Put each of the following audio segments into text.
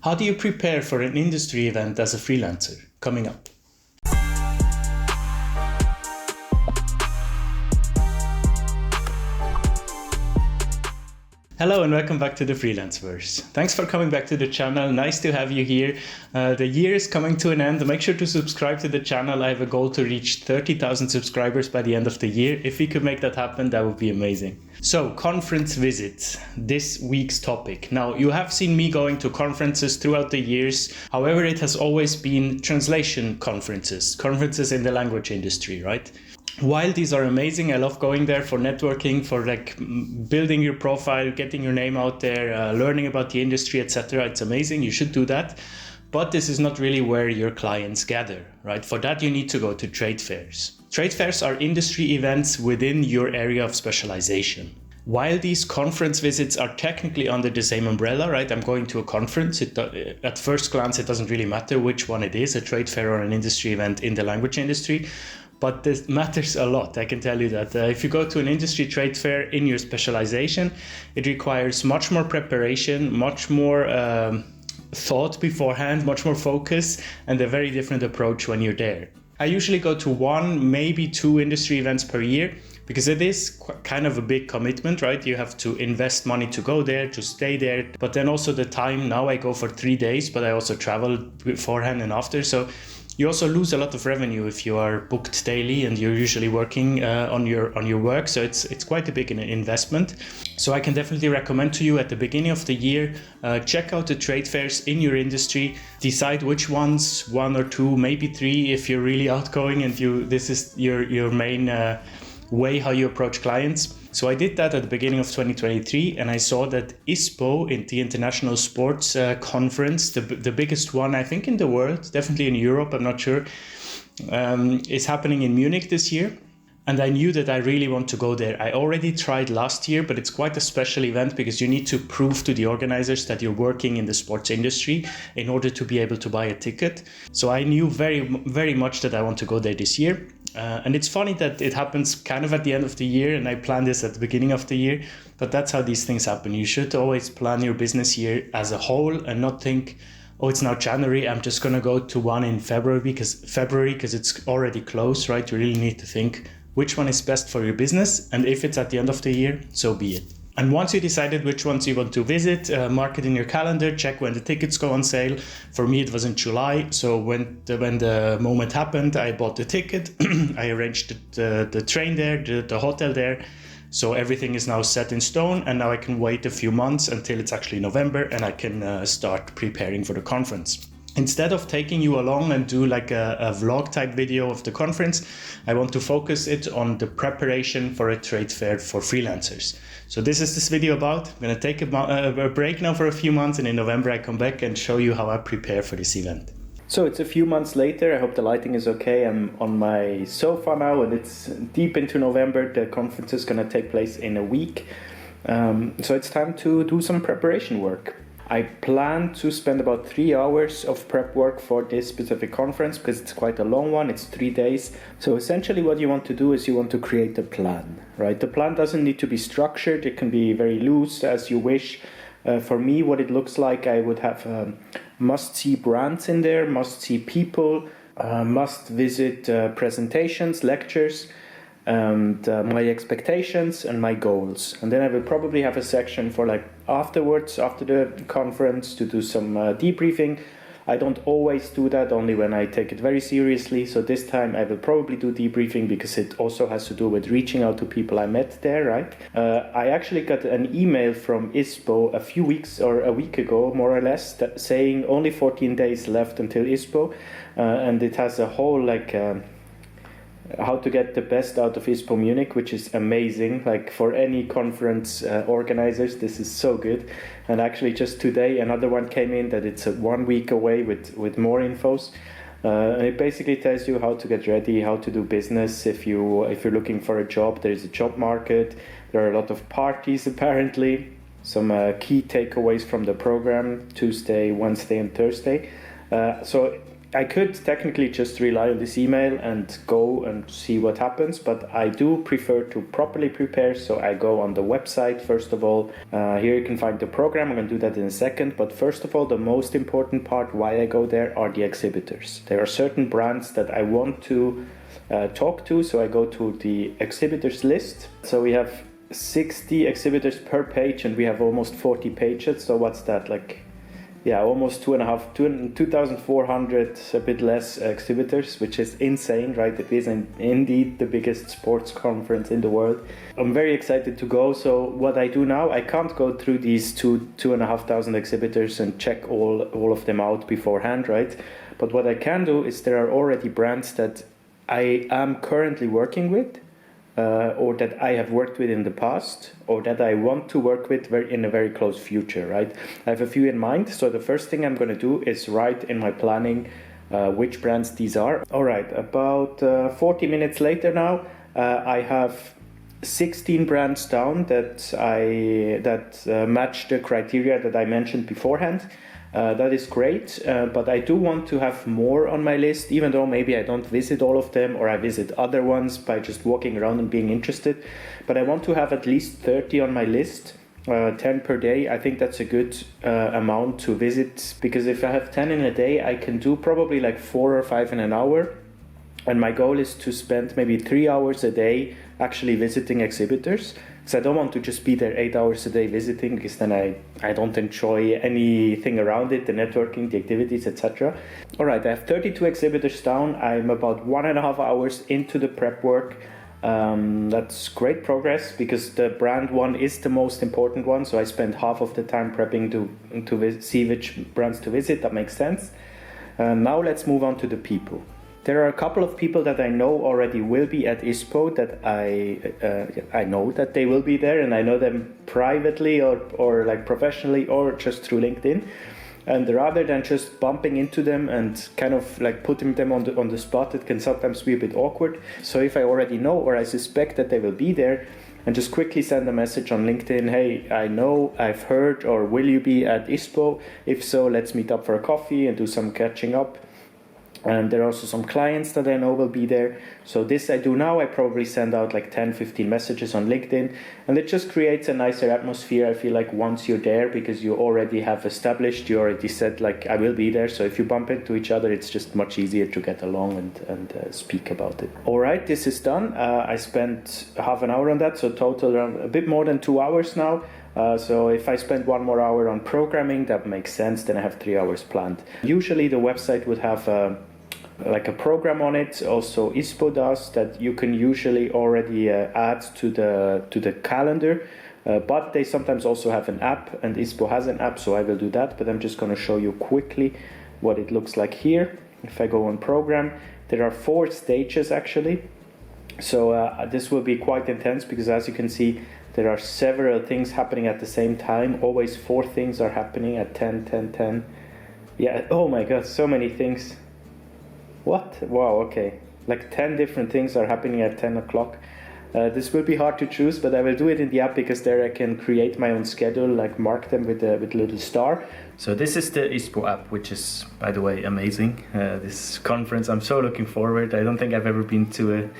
How do you prepare for an industry event as a freelancer? Coming up. Hello and welcome back to the Freelanceverse. Thanks for coming back to the channel. Nice to have you here. The year is coming to an end. Make sure to subscribe to the channel. I have a goal to reach 30,000 subscribers by the end of the year. If we could make that happen, that would be amazing. So, conference visits, this week's topic. Now, you have seen me going to conferences throughout the years. However, it has always been translation conferences in the language industry, right? While these are amazing, I love going there for networking, for building your profile, getting your name out there, learning about the industry, etc. It's amazing. You should do that. But this is not really where your clients gather, right? For that, you need to go to trade fairs. Trade fairs are industry events within your area of specialization. While these conference visits are technically under the same umbrella, right? I'm going to a conference. At first glance, it doesn't really matter which one it is, a trade fair or an industry event in the language industry. But this matters a lot, I can tell you that. If you go to an industry trade fair in your specialization, it requires much more preparation, much more thought beforehand, much more focus, and a very different approach when you're there. I usually go to one, maybe two industry events per year, because it is kind of a big commitment, right? You have to invest money to go there, to stay there, but then also the time. Now I go for 3 days, but I also travel beforehand and after. So you also lose a lot of revenue if you are booked daily and you're usually working on your work. So it's quite a big investment. So I can definitely recommend to you at the beginning of the year, check out the trade fairs in your industry, decide which ones, 1 or 2, maybe 3 if you're really outgoing and this is your main way how you approach clients. So I did that at the beginning of 2023, and I saw that ISPO, in the International Sports Conference, the biggest one I think in the world, definitely in Europe, I'm not sure, is happening in Munich this year. And I knew that I really want to go there. I already tried last year, but it's quite a special event because you need to prove to the organizers that you're working in the sports industry in order to be able to buy a ticket. So I knew very, very much that I want to go there this year. And it's funny that it happens kind of at the end of the year, and I planned this at the beginning of the year, but that's how these things happen. You should always plan your business year as a whole and not think, oh, it's now January, I'm just going to go to one in February because it's already close, right? You really need to think which one is best for your business, and if it's at the end of the year, so be it. And once you decided which ones you want to visit, mark it in your calendar, check when the tickets go on sale. For me, it was in July. So when the moment happened, I bought the ticket. I arranged the train there, the hotel there. So everything is now set in stone. And now I can wait a few months until it's actually November and I can start preparing for the conference. Instead of taking you along and do like a vlog type video of the conference, I want to focus it on the preparation for a trade fair for freelancers. So this is this video about. I'm going to take a break now for a few months, and in November I come back and show you how I prepare for this event. So it's a few months later. I hope the lighting is okay. I'm on my sofa now and it's deep into November. The conference is going to take place in a week. So it's time to do some preparation work. I plan to spend about 3 hours of prep work for this specific conference because it's quite a long one. It's 3 days. So essentially what you want to do is you want to create a plan, right? The plan doesn't need to be structured. It can be very loose as you wish. For me, what it looks like, I would have must-see brands in there, must-see people, must-visit presentations, lectures, and my expectations and my goals. And then I will probably have a section for afterwards, after the conference, to do some debriefing. I don't always do that, only when I take it very seriously. So this time I will probably do debriefing because it also has to do with reaching out to people I met there, right? I actually got an email from ISPO a few weeks or a week ago, more or less, saying only 14 days left until ISPO. And it has a whole how to get the best out of ISPO Munich, which is amazing. For any conference organizers, this is so good. And actually just today another one came in that it's 1 week away with more infos. And it basically tells you how to get ready, how to do business. If you're looking for a job, there is a job market. There are a lot of parties apparently. Some key takeaways from the program: Tuesday, Wednesday and Thursday. So I could technically just rely on this email and go and see what happens, but I do prefer to properly prepare. So I go on the website first of all. Here you can find the program. I'm going to do that in a second. But first of all, the most important part why I go there are the exhibitors. There are certain brands that I want to talk to, so I go to the exhibitors list. So we have 60 exhibitors per page, and we have almost 40 pages. So what's that, like? Yeah, almost 2,400, a bit less exhibitors, which is insane, right? It is indeed the biggest sports conference in the world. I'm very excited to go. So what I do now, I can't go through these 2,500 exhibitors and check all of them out beforehand, right? But what I can do is there are already brands that I am currently working with, or that I have worked with in the past, or that I want to work with in a very close future, right? I have a few in mind. So the first thing I'm going to do is write in my planning which brands these are. All right, about 40 minutes later now, I have 16 brands down that match the criteria that I mentioned beforehand. That is great, but I do want to have more on my list, even though maybe I don't visit all of them, or I visit other ones by just walking around and being interested. But I want to have at least 30 on my list, 10 per day. I think that's a good amount to visit, because if I have 10 in a day, I can do probably like 4 or 5 in an hour. And my goal is to spend maybe 3 hours a day actually visiting exhibitors. So I don't want to just be there 8 hours a day visiting, because then I don't enjoy anything around it, the networking, the activities, etc. All right, I have 32 exhibitors down. I'm about 1.5 hours into the prep work. That's great progress, because the brand one is the most important one. So I spend half of the time prepping to see which brands to visit. That makes sense. Now let's move on to the people. There are a couple of people that I know already will be at ISPO that I know that they will be there, and I know them privately or like professionally or just through LinkedIn. And rather than just bumping into them and kind of like putting them on the spot, it can sometimes be a bit awkward. So if I already know or I suspect that they will be there, and just quickly send a message on LinkedIn, hey, I know, I've heard, or will you be at ISPO? If so, let's meet up for a coffee and do some catching up. And there are also some clients that I know will be there. So this I do now. I probably send out like 10-15 messages on LinkedIn, and it just creates a nicer atmosphere. I feel like once you're there, because you already have established, you already said like I will be there. So if you bump into each other, it's just much easier to get along and speak about it. All right, this is done. I spent half an hour on that, so total around a bit more than 2 hours now. So if I spend 1 more hour on programming, that makes sense. Then I have 3 hours planned. Usually the website would have like a program on it. Also ISPO does that. You can usually already add to the calendar, but they sometimes also have an app, and ISPO has an app, so I will do that. But I'm just going to show you quickly what it looks like here. If I go on program, there are 4 stages actually. So this will be quite intense, because as you can see, there are several things happening at the same time. Always 4 things are happening at 10. Yeah, oh my god, so many things. What? Wow, okay. Like 10 different things are happening at 10 o'clock. This will be hard to choose, but I will do it in the app, because there I can create my own schedule, like mark them with a little star. So this is the ISPO app, which is, by the way, amazing. This conference, I'm so looking forward. I don't think I've ever been to a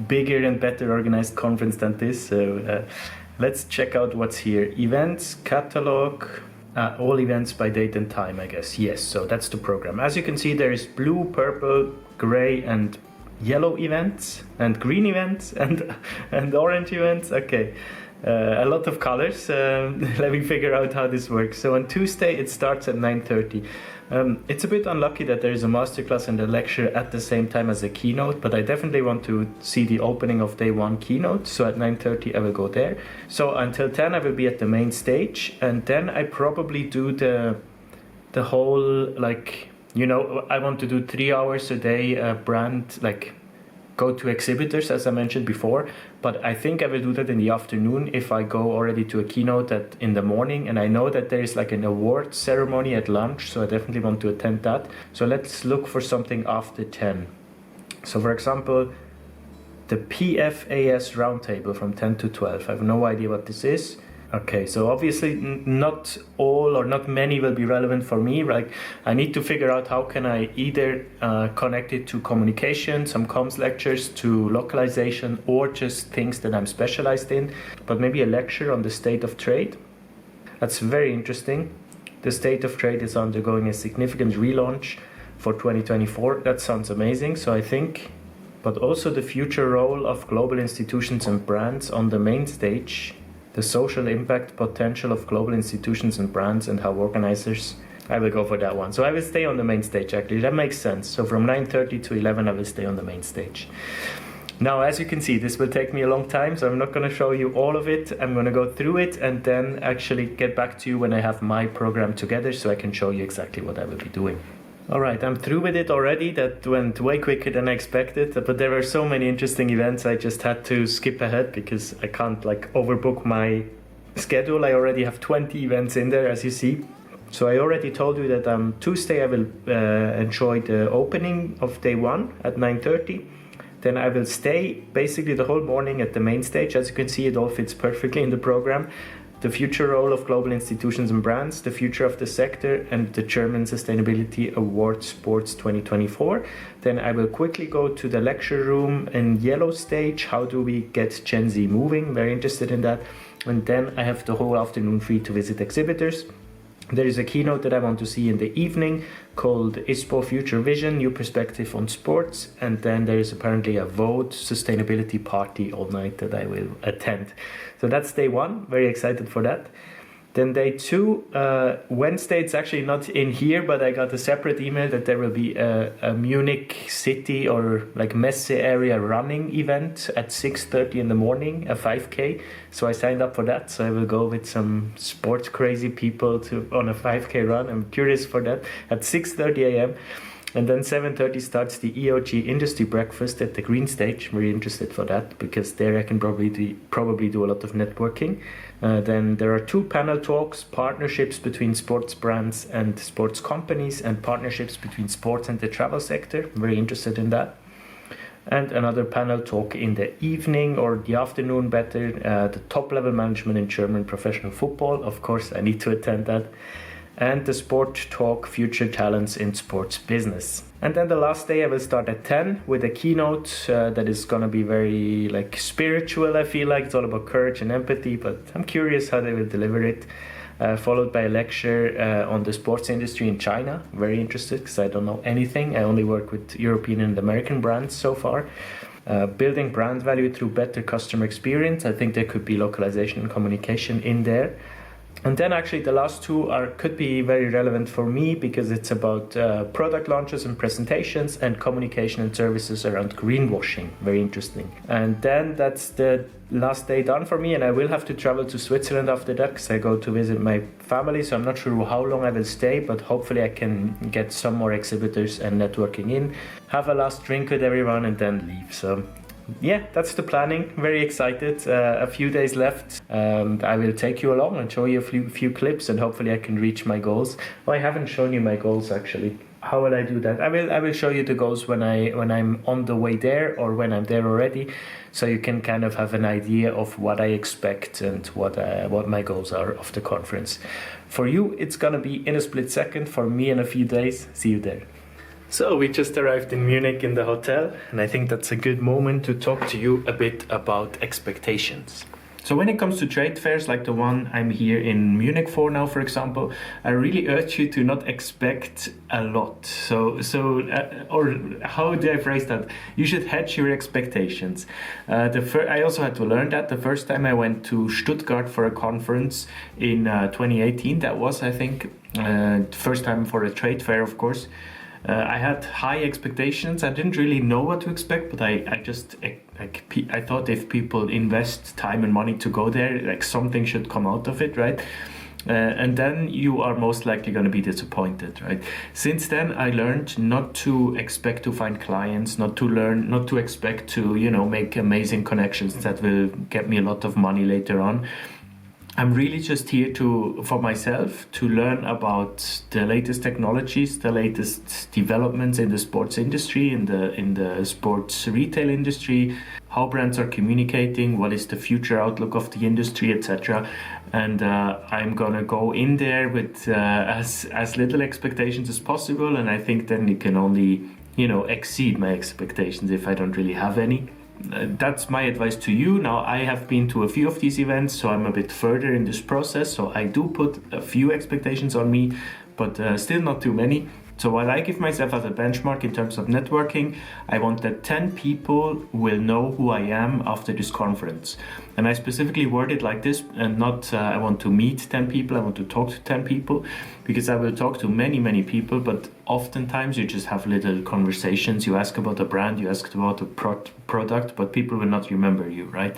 bigger and better organized conference than this. So let's check out what's here. Events, catalog, all events by date and time, I guess. Yes, so that's the program. As you can see, there is blue, purple, gray, and yellow events, and green events, and orange events. Okay, a lot of colors. Let me figure out how this works. So on Tuesday, it starts at 9:30. It's a bit unlucky that there is a masterclass and a lecture at the same time as a keynote, but I definitely want to see the opening of day 1 keynote. So at 9:30 I will go there. So until 10 I will be at the main stage, and then I probably do the whole, like, you know, I want to do 3 hours a day brand, like go to exhibitors, as I mentioned before, but I think I will do that in the afternoon if I go already to a keynote in the morning. And I know that there is like an award ceremony at lunch, so I definitely want to attend that. So let's look for something after 10. So for example, the PFAS roundtable from 10 to 12. I have no idea what this is. Okay, so obviously not all or not many will be relevant for me, right? I need to figure out how can I either connect it to communication, some comms lectures, to localization, or just things that I'm specialized in. But maybe a lecture on the state of trade. That's very interesting. The state of trade is undergoing a significant relaunch for 2024. That sounds amazing. So I think, but also the future role of global institutions and brands on the main stage, the social impact potential of global institutions and brands, and how organizers. I will go for that one. So I will stay on the main stage, actually. That makes sense. So from 9:30 to 11, I will stay on the main stage. Now, as you can see, this will take me a long time, so I'm not going to show you all of it. I'm going to go through it and then actually get back to you when I have my program together so I can show you exactly what I will be doing. All right, I'm through with it already. That went way quicker than I expected, but there were so many interesting events I just had to skip ahead because I can't overbook my schedule. I already have 20 events in there, as you see. So I already told you that Tuesday I will enjoy the opening of day 1 at 9:30. Then I will stay basically the whole morning at the main stage. As you can see, it all fits perfectly in the program. The future role of global institutions and brands, the future of the sector, and the German Sustainability Award Sports 2024. Then I will quickly go to the lecture room in yellow stage. How do we get Gen Z moving? Very interested in that. And then I have the whole afternoon free to visit Exhibitors. There is a keynote that I want to see in the evening called ISPO Future Vision, New Perspective on Sports. And then there is apparently a vote sustainability party all night that I will attend. So that's day 1. Very excited for that. Then day 2, Wednesday, it's actually not in here, but I got a separate email that there will be a Munich city or Messe area running event at 6:30 in the morning, a 5K. So I signed up for that. So I will go with some sports crazy people on a 5K run. I'm curious for that at 6:30 a.m. And then 7:30 starts the EOG Industry Breakfast at the Green Stage. I'm really interested for that because there I can probably do a lot of networking. Then there are 2 panel talks, partnerships between sports brands and sports companies, and partnerships between sports and the travel sector. I'm very interested in that. And another panel talk in the evening or the afternoon better, the top level management in German professional football. Of course, I need to attend that. And the sport talk, future talents in sports business. And then the last day I will start at 10 with a keynote that is going to be very spiritual. I feel like it's all about courage and empathy, but I'm curious how they will deliver it. Followed by a lecture on the sports industry in China. Very interested because I don't know anything. I only work with European and American brands so far. Building brand value through better customer experience. I think there could be localization and communication in there. And then actually the last 2 could be very relevant for me because it's about product launches and presentations and communication and services around greenwashing. Very interesting. And then that's the last day done for me, and I will have to travel to Switzerland after that because I go to visit my family. So I'm not sure how long I will stay, but hopefully I can get some more exhibitors and networking in, have a last drink with everyone, and then leave. So yeah, that's the planning. Very excited. A few days left. I will take you along and show you a few clips, and hopefully I can reach my goals. I haven't shown you my goals actually. How will I do that? I will show you the goals when I'm on the way there or when I'm there already, so you can kind of have an idea of what I expect and what my goals are of the conference. For you, it's gonna be in a split second. For me, in a few days. See you there. So we just arrived in Munich in the hotel, and I think that's a good moment to talk to you a bit about expectations. So when it comes to trade fairs like the one I'm here in Munich for now, for example, I really urge you to not expect a lot. Or how do I phrase that? You should hedge your expectations. I also had to learn that the first time I went to Stuttgart for a conference in 2018. That was, I think, first time for a trade fair, of course. I had high expectations. I didn't really know what to expect, but I thought if people invest time and money to go there, something should come out of it, right? And then you are most likely going to be disappointed, right? Since then, I learned not to expect to find clients, not to expect to, make amazing connections that will get me a lot of money later on. I'm really just here for myself to learn about the latest technologies, the latest developments in the sports industry, in the sports retail industry, how brands are communicating, what is the future outlook of the industry, etc. And I'm gonna go in there with as little expectations as possible, and I think then it can only, you know, exceed my expectations if I don't really have any. That's my advice to you. Now, I have been to a few of these events, so I'm a bit further in this process, so I do put a few expectations on me, but still not too many. So what I give myself as a benchmark in terms of networking, I want that 10 people will know who I am after this conference. And I specifically word it like this, and not I want to meet 10 people, I want to talk to 10 people, because I will talk to many people, but oftentimes you just have little conversations. You ask about a brand, you ask about a product, but people will not remember you, right?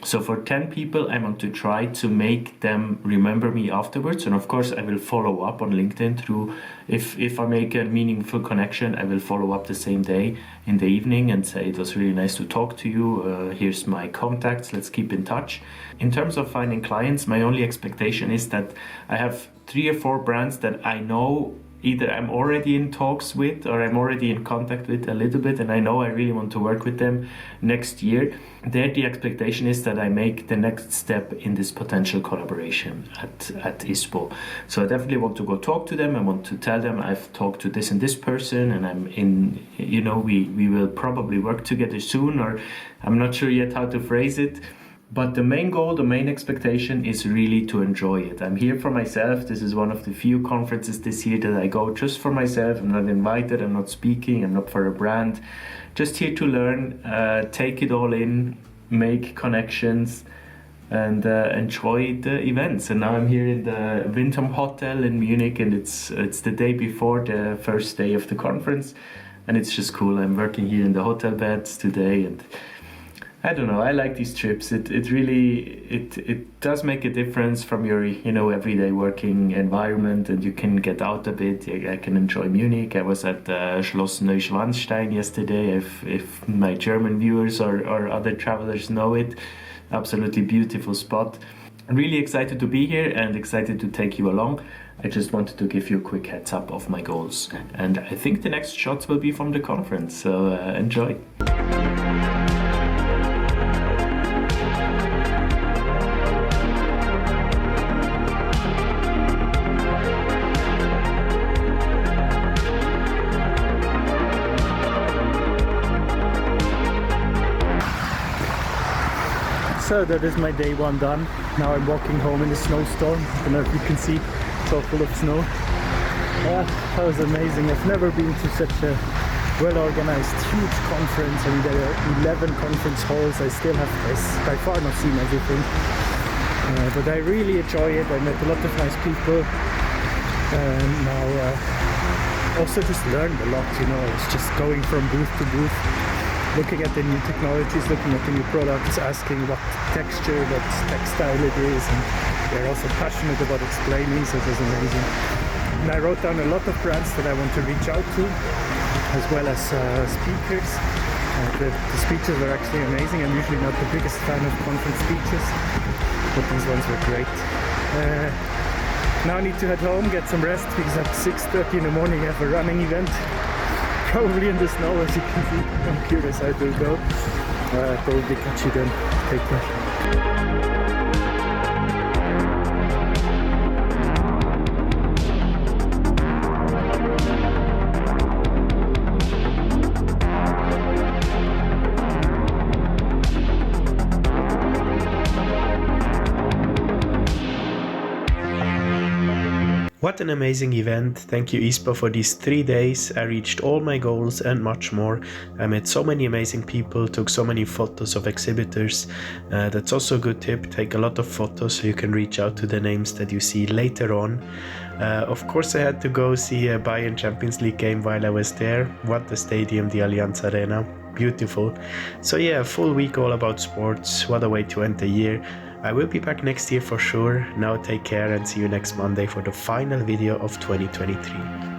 So for 10 people, I want to try to make them remember me afterwards. And of course, I will follow up on LinkedIn through, if I make a meaningful connection, I will follow up the same day in the evening and say, it was really nice to talk to you. Here's my contacts. Let's keep in touch. In terms of finding clients, my only expectation is that I have 3 or 4 brands that I know either I'm already in talks with or I'm already in contact with a little bit, and I know I really want to work with them next year. There, the expectation is that I make the next step in this potential collaboration at ISPO. So I definitely want to go talk to them. I want to tell them I've talked to this and this person, and I'm in, you know, we will probably work together soon, or I'm not sure yet how to phrase it. But the main goal, the main expectation is really to enjoy it. I'm here for myself. This is one of the few conferences this year that I go just for myself. I'm not invited, I'm not speaking, I'm not for a brand. Just here to learn, take it all in, make connections, and enjoy the events. And now I'm here in the Windham Hotel in Munich, and it's the day before the first day of the conference. And it's just cool. I'm working here in the hotel beds today, and I don't know, I like these trips. It really does make a difference from your, you know, everyday working environment, and you can get out a bit. I can enjoy Munich. I was at Schloss Neuschwanstein yesterday, if my German viewers or other travelers know it. Absolutely beautiful spot. I'm really excited to be here and excited to take you along. I just wanted to give you a quick heads up of my goals. And I think the next shots will be from the conference, so enjoy. So that is my day 1 done. Now I'm walking home in the snowstorm. I don't know if you can see, it's all full of snow. That was amazing. I've never been to such a well-organized, huge conference. I mean, there are 11 conference halls. I still have by far not seen everything. But I really enjoy it. I met a lot of nice people. Now also just learned a lot, you know. It's just going from booth to booth, looking at the new technologies, looking at the new products, asking what texture, what textile it is, and they're also passionate about explaining, so it was amazing. And I wrote down a lot of brands that I want to reach out to, as well as speakers. The speeches were actually amazing. I'm usually not the biggest fan of conference speeches, but these ones were great. Now I need to head home, get some rest, because at 6:30 in the morning I have a running event. Probably in the snow, as you can see. I'm curious how it will go. Probably catch you then. Take care. What an amazing event. Thank you ISPO for these 3 days. I reached all my goals and much more. I met so many amazing people, took so many photos of exhibitors. That's also a good tip. Take a lot of photos so you can reach out to the names that you see later on. Of course I had to go see a Bayern Champions League game while I was there. What a stadium, the Allianz Arena. Beautiful. So yeah, a full week all about sports. What a way to end the year. I will be back next year for sure. Now take care and see you next Monday for the final video of 2023.